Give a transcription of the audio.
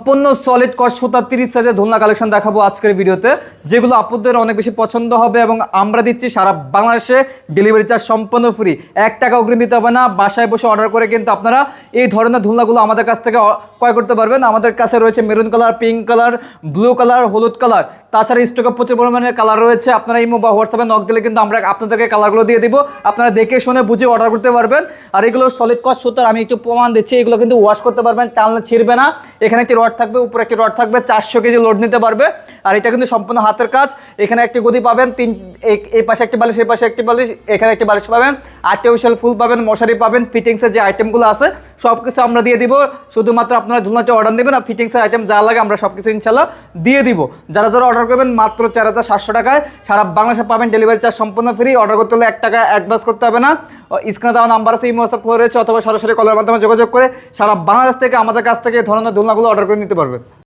সম্পূর্ণ সলিড কট সুতা 30 সাইজের দোলনা কালেকশন দেখাবো আজকের ভিডিওতে, যেগুলো আপনাদের অনেক বেশি পছন্দ হবে এবং আমরা দিচ্ছি সারা বাংলাদেশে ডেলিভারি চার্জ সম্পূর্ণ ফ্রি। 1 টাকা অগ্রিম দিতে হবে না। বাসায় বসে অর্ডার করে কিন্তু আপনারা এই ধরনের দোলনাগুলো আমাদের কাছ থেকে ক্রয় করতে পারবেন। আমাদের কাছে রয়েছে maroon colour, pink colour, blue colour, হলুদ কালার, তাছাড়া স্টকে প্রচুর পরিমাণের কালার রয়েছে। আপনারা ইমো বা হোয়াটসঅ্যাপে নক দিলে কিন্তু আমরা আপনাদেরকে কালারগুলো দিয়ে দিব, আপনারা দেখে শুনে বুঝে অর্ডার করতে পারবেন। আর এগুলো সলিড কট সুতার, আমি একটু প্রমাণ দিচ্ছি, এগুলো কিন্তু ওয়াশ করতে পারবেন, টানলে ছিঁড়বে না। এখানে একটি রড থাকবে, উপরে একটি রড থাকবে, 400 কেজি লোড নিতে পারবে। আর এটা কিন্তু সম্পূর্ণ হাতের কাজ। এখানে একটি গদি পাবেন, এই পাশে একটি বালিশ, এই পাশে একটি বালিশ, এখানে একটি বালিশ পাবেন, আর্টিফিশিয়াল ফুল পাবেন, মশারি পাবেন, ফিটিংসের যে আইটেমগুলো আছে সব কিছু আমরা দিয়ে দিব। শুধুমাত্র আপনারা দোলনাটি অর্ডার দেবেন আর ফিটিংসের আইটেম যা লাগে আমরা সব কিছু ইনশাল্লাহ দিয়ে দিব। যারা যারা অর্ডার করবেন মাত্র 4700 টাকায় সারা বাংলাদেশে পাবেন, ডেলিভারি চার্জ সম্পূর্ণ ফ্রি। অর্ডার করতে হলে 1 টাকা অ্যাডভান্স করতে হবে না। স্ক্রিনে দেওয়া নাম্বার আছে, ইমো হোয়াটসঅ্যাপ রয়েছে, অথবা সরাসরি কলের মাধ্যমে যোগাযোগ করে সারা বাংলাদেশ থেকে আমাদের কাছ থেকে এই ধরনের দোলনাগুলো অর্ডার করে নিতে পারবেন।